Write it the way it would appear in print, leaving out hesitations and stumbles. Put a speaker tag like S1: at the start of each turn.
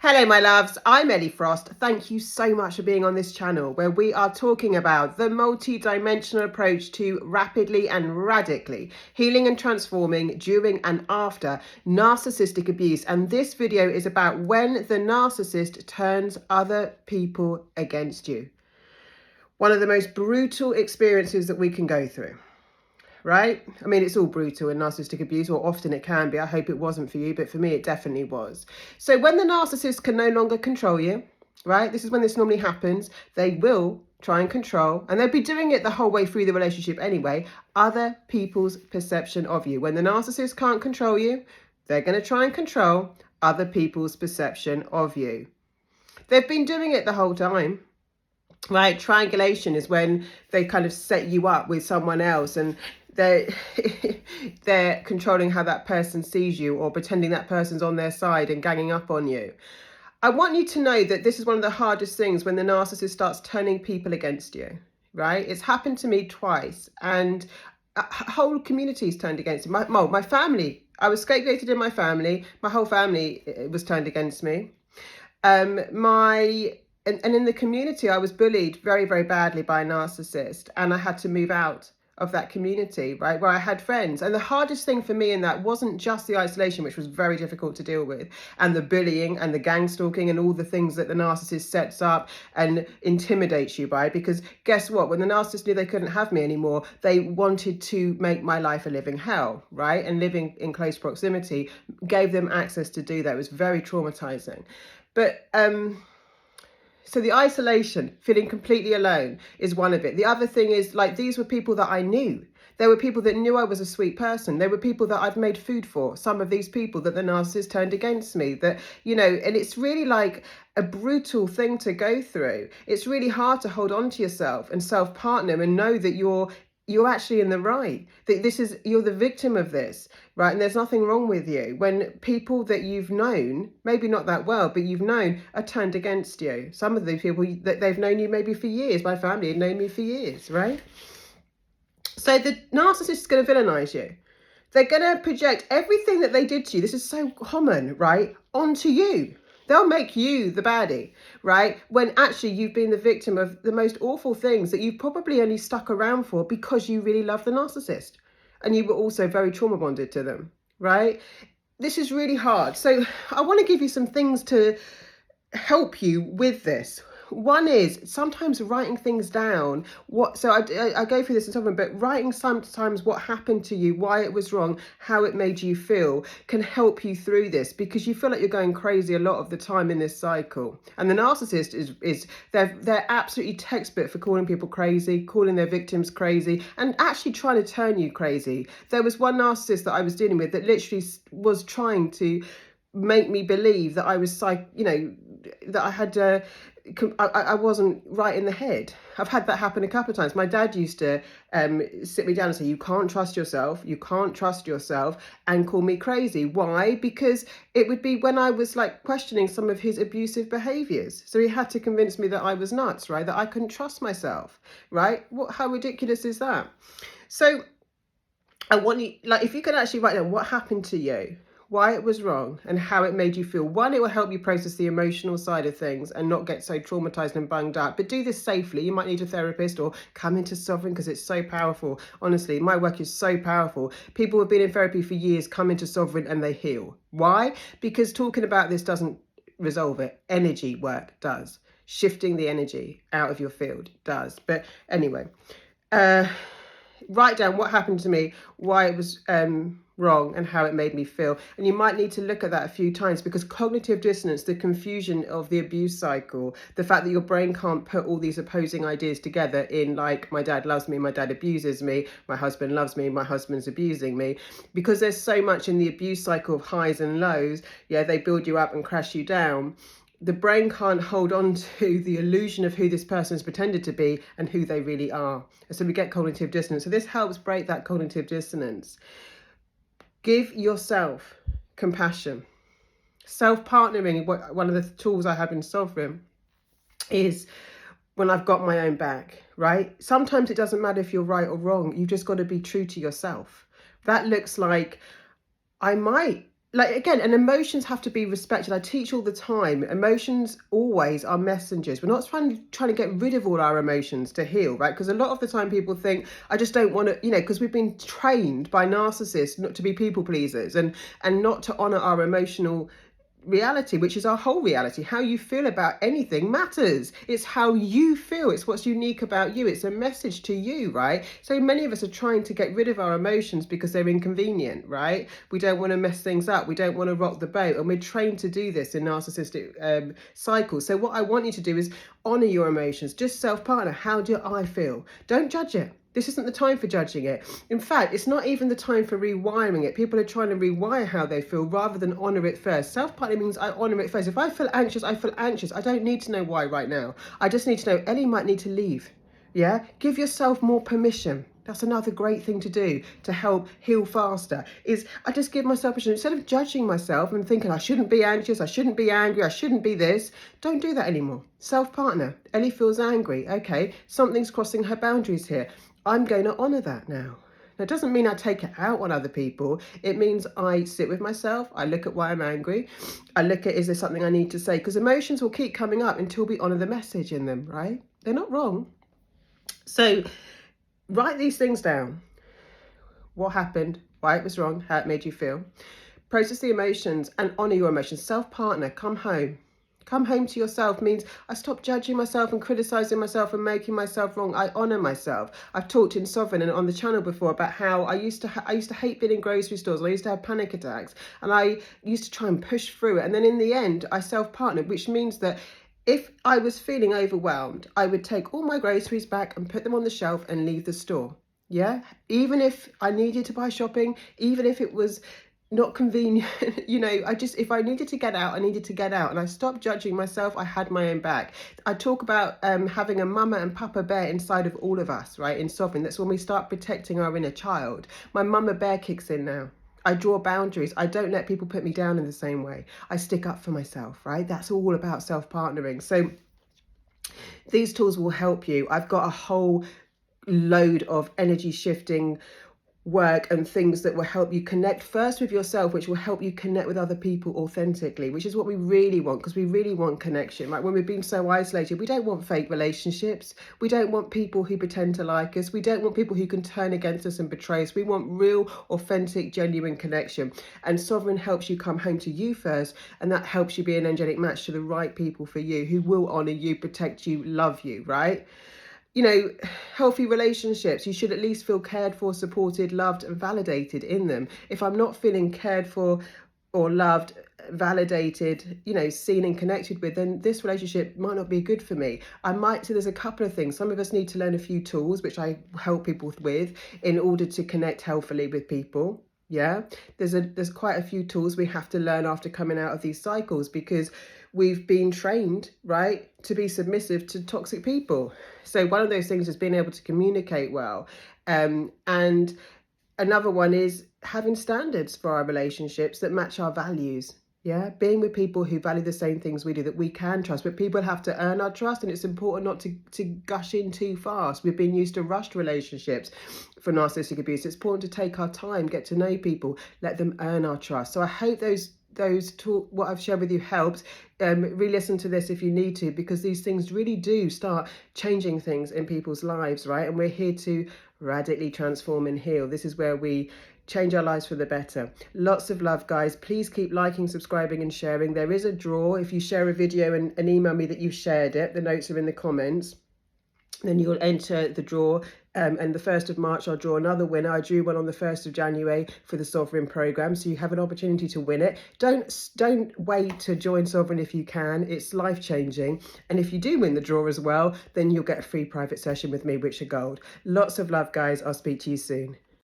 S1: Hello my loves, I'm Ellie Frost. Thank you so much for being on this channel where we are talking about the multi-dimensional approach to rapidly and radically healing and transforming during and after narcissistic abuse. And this video is about when the narcissist turns other people against you. One of the most brutal experiences that we can go through. Right? I mean, it's all brutal in narcissistic abuse, or often it can be. I hope it wasn't for you, but for me, it definitely was. So when the narcissist can no longer control you, right? This is when this normally happens. They will try and control, and they'll be doing it the whole way through the relationship anyway, other people's perception of you. When the narcissist can't control you, they're going to try and control other people's perception of you. They've been doing it the whole time. Right? Triangulation is when they kind of set you up with someone else and they're controlling how that person sees you, or pretending that person's on their side and ganging up on you. I want you to know that this is one of the hardest things when the narcissist starts turning people against you, right? It's happened to me twice, and whole communities turned against me. My family, I was scapegoated in my family. My whole family was turned against me. And in the community, I was bullied very, very badly by a narcissist, and I had to move out of that community, right, where I had friends. And the hardest thing for me in that wasn't just the isolation, which was very difficult to deal with, and the bullying and the gang stalking and all the things that the narcissist sets up and intimidates you by. Because guess what? When the narcissist knew they couldn't have me anymore, they wanted to make my life a living hell, right? And living in close proximity gave them access to do that. It was very traumatizing. But so the isolation, feeling completely alone, is one of it. The other thing is, like, these were people that I knew. There were people that knew I was a sweet person. There were people that I've made food for. Some of these people that the narcissist turned against me, that, you know, and it's really like a brutal thing to go through. It's really hard to hold on to yourself and self-partner and know that you're actually in the right, that you're the victim of this, right? And there's nothing wrong with you when people that you've known, maybe not that well, but you've known, are turned against you. Some of these people that they've known you maybe for years. My family had known me for years, right? So the narcissist is going to villainize you. They're going to project everything that they did to you. This is so common, right? Onto you. They'll make you the baddie, right? When actually you've been the victim of the most awful things that you've probably only stuck around for because you really love the narcissist. And you were also very trauma bonded to them, right? This is really hard. So I want to give you some things to help you with this. One is sometimes writing things down. So I go through this and something, but writing sometimes what happened to you, why it was wrong, how it made you feel, can help you through this, because you feel like you're going crazy a lot of the time in this cycle. And the narcissist they're absolutely textbook for calling people crazy, calling their victims crazy, and actually trying to turn you crazy. There was one narcissist that I was dealing with that literally was trying to make me believe that I was that I had I wasn't right in the head. I've had that happen a couple of times. My dad used to sit me down and say, you can't trust yourself, and call me crazy. Why? Because it would be when I was like questioning some of his abusive behaviors. So he had to convince me that I was nuts, right? That I couldn't trust myself, right? How ridiculous is that? So I want you, like, if you could actually write down what happened to you, why it was wrong, and how it made you feel. One, it will help you process the emotional side of things and not get so traumatized and bunged out. But do this safely. You might need a therapist or come into Sovereign, because it's so powerful. Honestly, my work is so powerful. People who have been in therapy for years come into Sovereign and they heal. Why? Because talking about this doesn't resolve it. Energy work does. Shifting the energy out of your field does. But anyway, write down what happened to me, why it was wrong, and how it made me feel. And you might need to look at that a few times, because cognitive dissonance, the confusion of the abuse cycle, the fact that your brain can't put all these opposing ideas together in, like, my dad loves me, my dad abuses me, my husband loves me, my husband's abusing me, because there's so much in the abuse cycle of highs and lows. Yeah, they build you up and crash you down. The brain can't hold on to the illusion of who this person has pretended to be and who they really are. And so we get cognitive dissonance. So this helps break that cognitive dissonance. Give yourself compassion. Self-partnering, one of the tools I have in Sovereign, is when I've got my own back, right? Sometimes it doesn't matter if you're right or wrong. You've just got to be true to yourself. That looks like, I might like, again, and emotions have to be respected. I teach all the time, emotions always are messengers. We're not trying to get rid of all our emotions to heal, right? Because a lot of the time people think, I just don't want to, because we've been trained by narcissists not to be people pleasers and not to honor our emotional reality, which is our whole reality. How you feel about anything matters. It's how you feel. It's what's unique about you. It's a message to you, right? So many of us are trying to get rid of our emotions because they're inconvenient, right? We don't want to mess things up. We don't want to rock the boat. And we're trained to do this in narcissistic cycles. So what I want you to do is honor your emotions. Just self-partner. How do I feel? Don't judge it. This isn't the time for judging it. In fact, it's not even the time for rewiring it. People are trying to rewire how they feel rather than honor it first. Self-partner means I honor it first. If I feel anxious, I feel anxious. I don't need to know why right now. I just need to know Ellie might need to leave. Yeah? Give yourself more permission. That's another great thing to do to help heal faster, is I just give myself permission. Instead of judging myself and thinking I shouldn't be anxious, I shouldn't be angry, I shouldn't be this, don't do that anymore. Self-partner. Ellie feels angry. Okay, something's crossing her boundaries here. I'm going to honor that now. Now, it doesn't mean I take it out on other people. It means I sit with myself. I look at why I'm angry. I look at, is there something I need to say? Because emotions will keep coming up until we honor the message in them, right? They're not wrong. So write these things down. What happened, why it was wrong, how it made you feel. Process the emotions and honor your emotions. Self-partner, come home. Come home to yourself means I stop judging myself and criticizing myself and making myself wrong. I honor myself. I've talked in Sovereign and on the channel before about how I used to hate being in grocery stores. And I used to have panic attacks, and I used to try and push through it. And then in the end, I self-partnered, which means that if I was feeling overwhelmed, I would take all my groceries back and put them on the shelf and leave the store. Yeah, even if I needed to buy shopping, even if it was not convenient, if I needed to get out, I needed to get out, and I stopped judging myself. I had my own back. I talk about having a mama and papa bear inside of all of us, right? In Sovereign, that's when we start protecting our inner child. My mama bear kicks in now. I draw boundaries. I don't let people put me down in the same way. I stick up for myself, right? That's all about self-partnering. So these tools will help you. I've got a whole load of energy shifting work and things that will help you connect first with yourself, which will help you connect with other people authentically, which is what we really want, because we really want connection. Like when we've been so isolated, we don't want fake relationships. We don't want people who pretend to like us. We don't want people who can turn against us and betray us. We want real, authentic, genuine connection. And Sovereign helps you come home to you first, and that helps you be an angelic match to the right people for you, who will honor you, protect you, love you, right? Healthy relationships, you should at least feel cared for, supported, loved and validated in them. If I'm not feeling cared for or loved, validated, seen and connected with, then this relationship might not be good for me. So there's a couple of things. Some of us need to learn a few tools, which I help people with, in order to connect healthily with people. Yeah, there's quite a few tools we have to learn after coming out of these cycles, because we've been trained, right, to be submissive to toxic people. So one of those things is being able to communicate well. And another one is having standards for our relationships that match our values. Yeah, being with people who value the same things we do, that we can trust. But people have to earn our trust, and it's important not to gush in too fast. We've been used to rushed relationships for narcissistic abuse. It's important to take our time, get to know people, let them earn our trust. So I hope what I've shared with you helps. Re-listen to this if you need to, because these things really do start changing things in people's lives, right? And we're here to radically transform and heal. This is where we change our lives for the better. Lots of love, guys. Please keep liking, subscribing and sharing. There is a draw. If you share a video and email me that you've shared it, the notes are in the comments, then you'll enter the draw. And the 1st of March, I'll draw another winner. I drew one on the 1st of January for the Sovereign program, so you have an opportunity to win it. Don't wait to join Sovereign if you can. It's life-changing. And if you do win the draw as well, then you'll get a free private session with me, which are gold. Lots of love, guys. I'll speak to you soon.